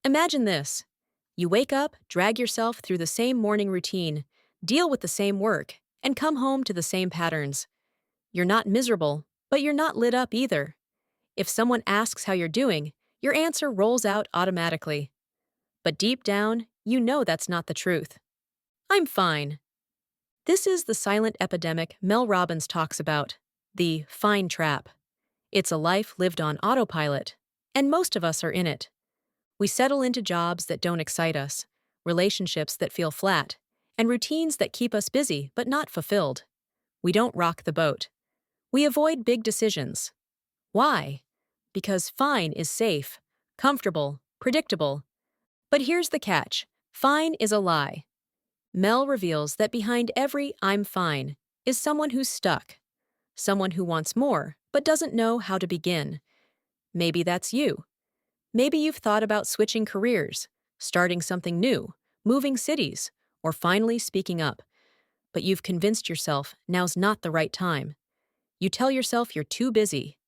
Imagine this. You wake up, drag yourself through the same morning routine, deal with the same work, and come home to the same patterns. You're not miserable, but you're not lit up either. If someone asks how you're doing, your answer rolls out automatically. But deep down, you know that's not the truth. I'm fine. This is the silent epidemic Mel Robbins talks about, the fine trap. It's a life lived on autopilot, and most of us are in it. We settle into jobs that don't excite us, relationships that feel flat, and routines that keep us busy but not fulfilled. We don't rock the boat. We avoid big decisions. Why? Because fine is safe, comfortable, predictable. But here's the catch. Fine is a lie. Mel reveals that behind every "I'm fine" is someone who's stuck, someone who wants more but doesn't know how to begin. Maybe that's you. Maybe you've thought about switching careers, starting something new, moving cities, or finally speaking up. But you've convinced yourself now's not the right time. You tell yourself you're too busy,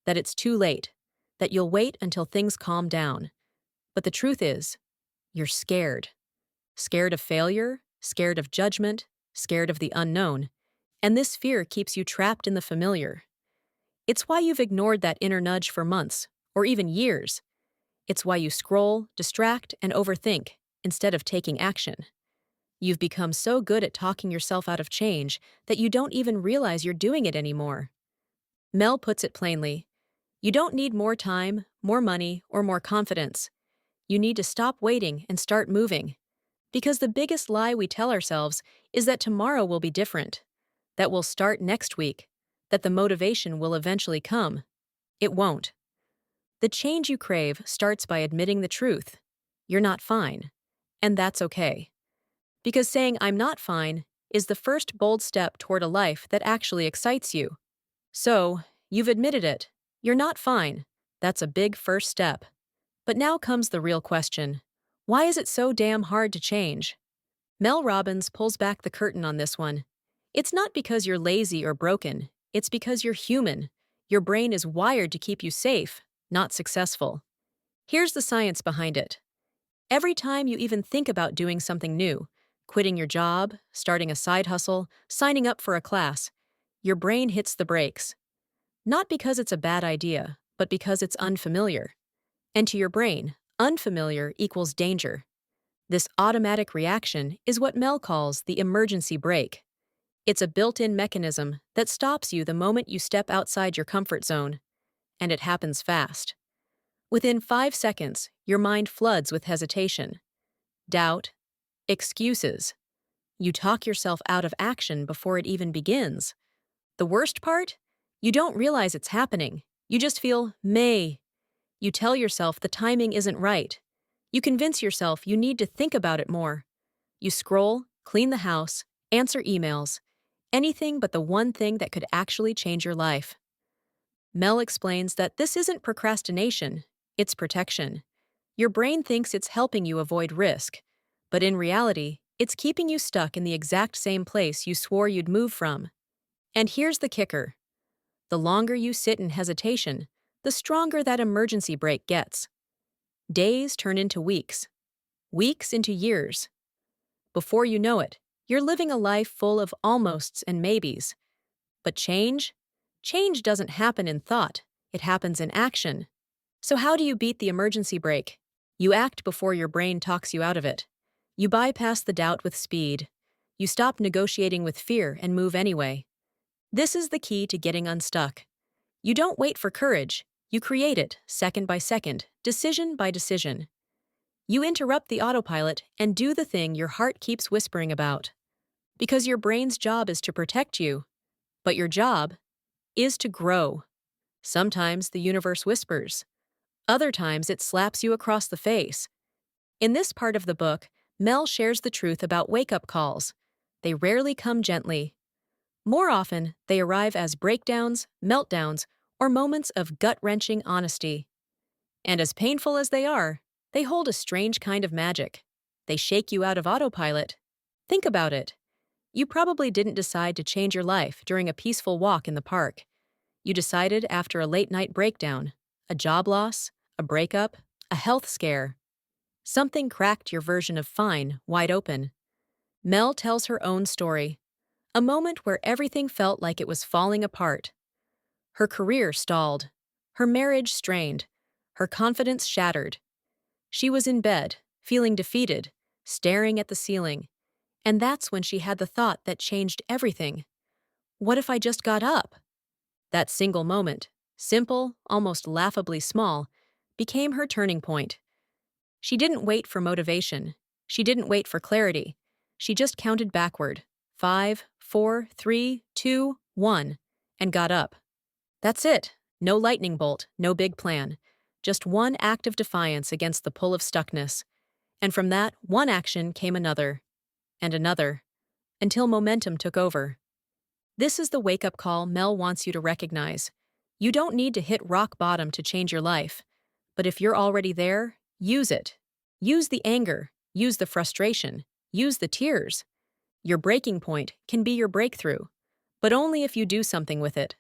that it's too late, that you'll wait until things calm down. But the truth is, you're scared. Scared of failure, scared of judgment, scared of the unknown. And this fear keeps you trapped in the familiar. It's why you've ignored that inner nudge for months, or even years. It's why you scroll, distract, and overthink, instead of taking action. You've become so good at talking yourself out of change that you don't even realize you're doing it anymore. Mel puts it plainly. You don't need more time, more money, or more confidence. You need to stop waiting and start moving. Because the biggest lie we tell ourselves is that tomorrow will be different, that we'll start next week, that the motivation will eventually come. It won't. The change you crave starts by admitting the truth. You're not fine. And that's okay. Because saying "I'm not fine" is the first bold step toward a life that actually excites you. So, you've admitted it. You're not fine. That's a big first step. But now comes the real question. Why is it so damn hard to change? Mel Robbins pulls back the curtain on this one. It's not because you're lazy or broken. It's because you're human. Your brain is wired to keep you safe, not successful. Here's the science behind it. Every time you even think about doing something new, quitting your job, starting a side hustle, signing up for a class, your brain hits the brakes. Not because it's a bad idea, but because it's unfamiliar. And to your brain, unfamiliar equals danger. This automatic reaction is what Mel calls the emergency brake. It's a built-in mechanism that stops you the moment you step outside your comfort zone. And it happens fast. Within 5 seconds, your mind floods with hesitation, doubt, excuses. You talk yourself out of action before it even begins. The worst part? You don't realize it's happening. You just feel meh. You tell yourself the timing isn't right. You convince yourself you need to think about it more. You scroll, clean the house, answer emails, anything but the one thing that could actually change your life. Mel explains that this isn't procrastination, it's protection. Your brain thinks it's helping you avoid risk, but in reality, it's keeping you stuck in the exact same place you swore you'd move from. And here's the kicker. The longer you sit in hesitation, the stronger that emergency brake gets. Days turn into weeks, weeks into years. Before you know it, you're living a life full of almosts and maybes. But change? Change doesn't happen in thought, it happens in action. So how do you beat the emergency brake? You act before your brain talks you out of it. You bypass the doubt with speed. You stop negotiating with fear and move anyway. This is the key to getting unstuck. You don't wait for courage, you create it, second by second, decision by decision. You interrupt the autopilot and do the thing your heart keeps whispering about. Because your brain's job is to protect you, but your job is to grow. Sometimes the universe whispers. Other times it slaps you across the face. In this part of the book, Mel shares the truth about wake-up calls. They rarely come gently. More often, they arrive as breakdowns, meltdowns, or moments of gut-wrenching honesty. And as painful as they hold a strange kind of magic. They shake you out of autopilot. Think about it. You probably didn't decide to change your life during a peaceful walk in the park. You decided after a late-night breakdown, a job loss, a breakup, a health scare. Something cracked your version of fine wide open. Mel tells her own story, a moment where everything felt like it was falling apart. Her career stalled, her marriage strained, her confidence shattered. She was in bed, feeling defeated, staring at the ceiling. And that's when she had the thought that changed everything. What if I just got up? That single moment, simple, almost laughably small, became her turning point. She didn't wait for motivation. She didn't wait for clarity. She just counted backward. 5, 4, 3, 2, 1, and got up. That's it. No lightning bolt, no big plan. Just one act of defiance against the pull of stuckness. And from that one action came another, and another, until momentum took over. This is the wake-up call Mel wants you to recognize. You don't need to hit rock bottom to change your life. But if you're already there, use it. Use the anger, use the frustration, use the tears. Your breaking point can be your breakthrough, but only if you do something with it.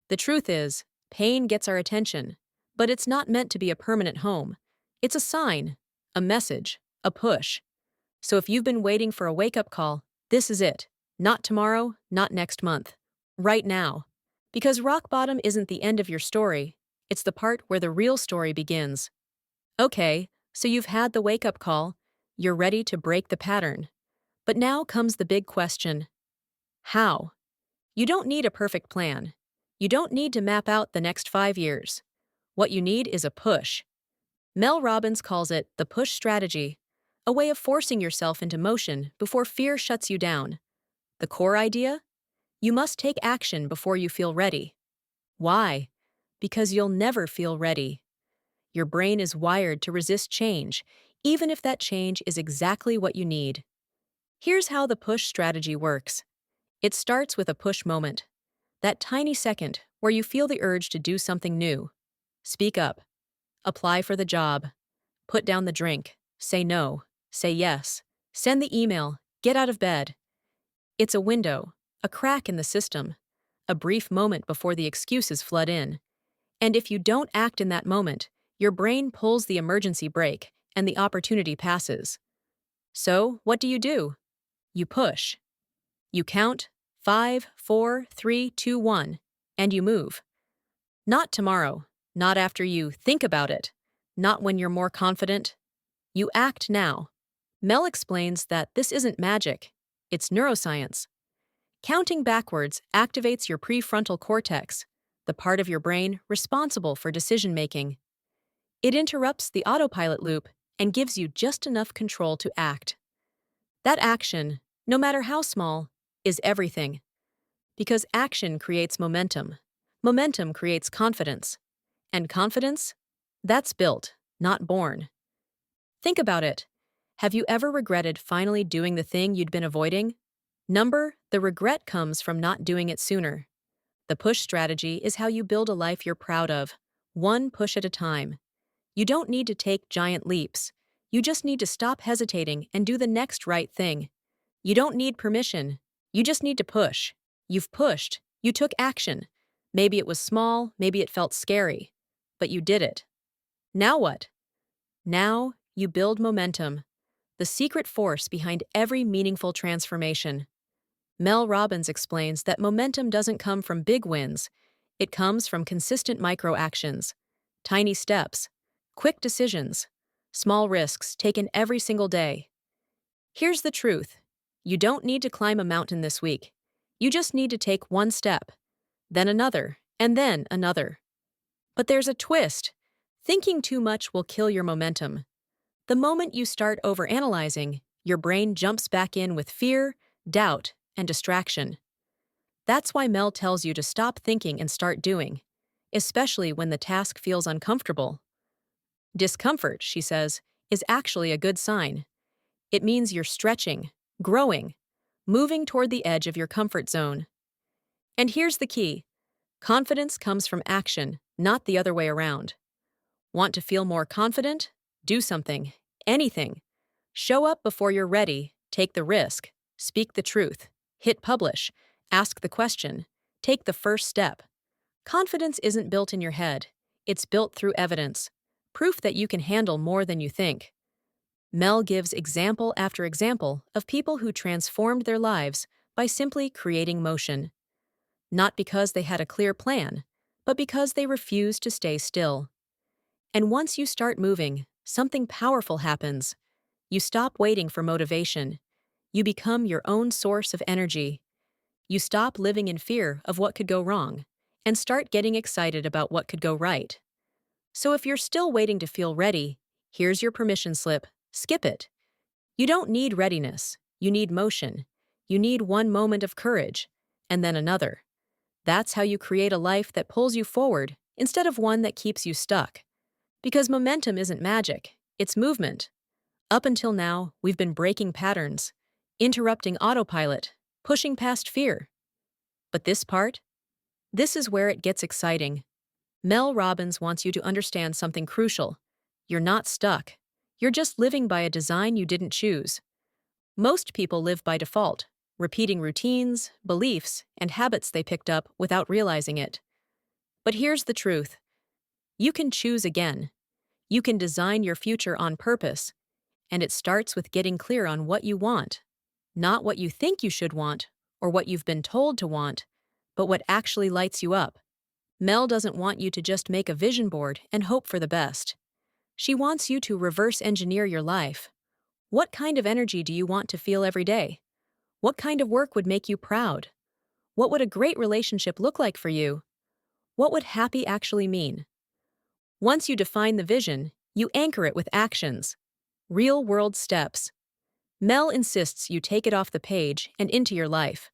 The truth is, pain gets our attention, but it's not meant to be a permanent home. It's a sign, a message, a push. So if you've been waiting for a wake-up call, this is it. Not tomorrow, not next month. Right now. Because rock bottom isn't the end of your story, it's the part where the real story begins. Okay, so you've had the wake-up call, you're ready to break the pattern. But now comes the big question. How? You don't need a perfect plan. You don't need to map out the next 5 years. What you need is a push. Mel Robbins calls it the push strategy, a way of forcing yourself into motion before fear shuts you down. The core idea? You must take action before you feel ready. Why? Because you'll never feel ready. Your brain is wired to resist change, even if that change is exactly what you need. Here's how the push strategy works. It starts with a push moment. That tiny second where you feel the urge to do something new. Speak up. Apply for the job. Put down the drink. Say no. Say yes. Send the email. Get out of bed. It's a window, a crack in the system, a brief moment before the excuses flood in. And if you don't act in that moment, your brain pulls the emergency brake and the opportunity passes. So, what do? You push. You count 5, 4, 3, 2, 1, and you move. Not tomorrow, not after you think about it, not when you're more confident. You act now. Mel explains that this isn't magic, it's neuroscience. Counting backwards activates your prefrontal cortex, the part of your brain responsible for decision-making. It interrupts the autopilot loop and gives you just enough control to act. That action, no matter how small, is everything. Because action creates momentum. Momentum creates confidence. And confidence? That's built, not born. Think about it. Have you ever regretted finally doing the thing you'd been avoiding? The regret comes from not doing it sooner. The push strategy is how you build a life you're proud of, one push at a time. You don't need to take giant leaps. You just need to stop hesitating and do the next right thing. You don't need permission. You just need to push. You've pushed. You took action. Maybe it was small, maybe it felt scary. But you did it. Now what? Now you build momentum, the secret force behind every meaningful transformation. Mel Robbins explains that momentum doesn't come from big wins. It comes from consistent micro-actions, tiny steps, quick decisions, small risks taken every single day. Here's the truth. You don't need to climb a mountain this week. You just need to take one step, then another, and then another. But there's a twist. Thinking too much will kill your momentum. The moment you start overanalyzing, your brain jumps back in with fear, doubt, and distraction. That's why Mel tells you to stop thinking and start doing, especially when the task feels uncomfortable. Discomfort, she says, is actually a good sign. It means you're stretching, growing, moving toward the edge of your comfort zone. And here's the key. Confidence comes from action, not the other way around. Want to feel more confident? Do something, anything. Show up before you're ready, take the risk, speak the truth, hit publish, ask the question, take the first step. Confidence isn't built in your head, it's built through evidence, proof that you can handle more than you think. Mel gives example after example of people who transformed their lives by simply creating motion, not because they had a clear plan, but because they refused to stay still. And once you start moving, something powerful happens. You stop waiting for motivation. You become your own source of energy. You stop living in fear of what could go wrong and start getting excited about what could go right. So if you're still waiting to feel ready, here's your permission slip. Skip it. You don't need readiness. You need motion. You need one moment of courage, and then another. That's how you create a life that pulls you forward instead of one that keeps you stuck. Because momentum isn't magic, it's movement. Up until now, we've been breaking patterns, interrupting autopilot, pushing past fear. But this part? This is where it gets exciting. Mel Robbins wants you to understand something crucial. You're not stuck. You're just living by a design you didn't choose. Most people live by default, repeating routines, beliefs, and habits they picked up without realizing it. But here's the truth. You can choose again. You can design your future on purpose, and it starts with getting clear on what you want. Not what you think you should want, or what you've been told to want, but what actually lights you up. Mel doesn't want you to just make a vision board and hope for the best. She wants you to reverse engineer your life. What kind of energy do you want to feel every day? What kind of work would make you proud? What would a great relationship look like for you? What would happy actually mean? Once you define the vision, you anchor it with actions. Real-world steps. Mel insists you take it off the page and into your life.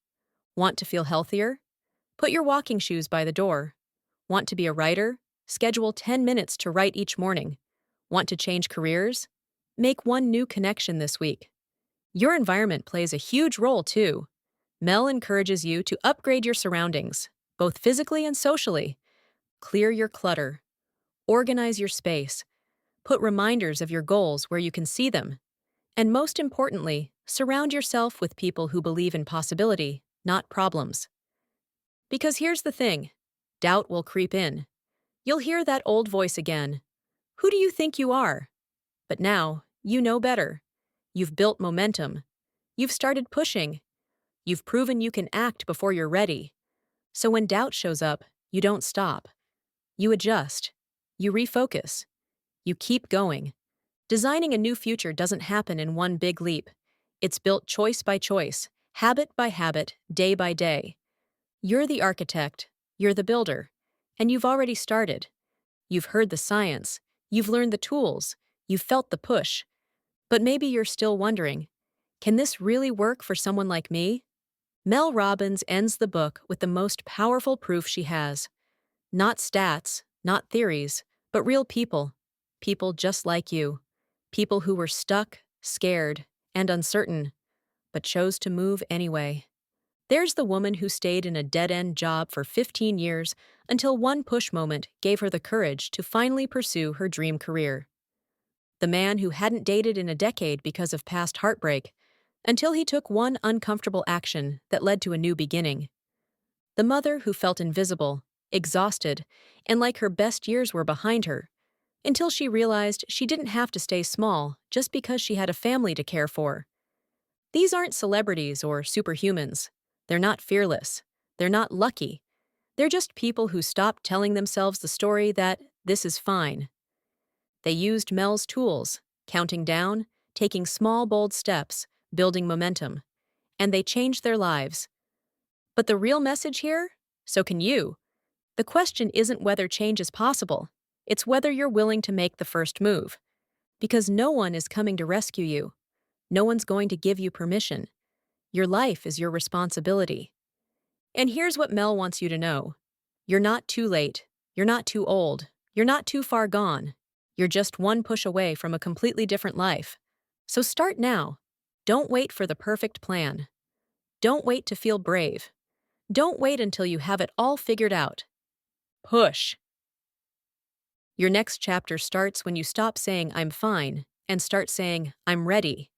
Want to feel healthier? Put your walking shoes by the door. Want to be a writer? Schedule 10 minutes to write each morning. Want to change careers? Make one new connection this week. Your environment plays a huge role, too. Mel encourages you to upgrade your surroundings, both physically and socially. Clear your clutter. Organize your space. Put reminders of your goals where you can see them. And most importantly, surround yourself with people who believe in possibility, not problems. Because here's the thing, doubt will creep in. You'll hear that old voice again. Who do you think you are? But now, you know better. You've built momentum. You've started pushing. You've proven you can act before you're ready. So when doubt shows up, you don't stop. You adjust. You refocus. You keep going. Designing a new future doesn't happen in one big leap. It's built choice by choice, habit by habit, day by day. You're the architect, you're the builder, and you've already started. You've heard the science, you've learned the tools, you've felt the push. But maybe you're still wondering, can this really work for someone like me? Mel Robbins ends the book with the most powerful proof she has. Not stats, not theories, but real people. People just like you. People who were stuck, scared, and uncertain, but chose to move anyway. There's the woman who stayed in a dead-end job for 15 years until one push moment gave her the courage to finally pursue her dream career. The man who hadn't dated in a decade because of past heartbreak, until he took one uncomfortable action that led to a new beginning. The mother who felt invisible, exhausted, and like her best years were behind her, until she realized she didn't have to stay small just because she had a family to care for. These aren't celebrities or superhumans. They're not fearless. They're not lucky. They're just people who stopped telling themselves the story that this is fine. They used Mel's tools, counting down, taking small, bold steps, building momentum, and they changed their lives. But the real message here? So can you. The question isn't whether change is possible. It's whether you're willing to make the first move. Because no one is coming to rescue you. No one's going to give you permission. Your life is your responsibility. And here's what Mel wants you to know. You're not too late. You're not too old. You're not too far gone. You're just one push away from a completely different life. So start now. Don't wait for the perfect plan. Don't wait to feel brave. Don't wait until you have it all figured out. Push. Your next chapter starts when you stop saying, "I'm fine," and start saying, "I'm ready."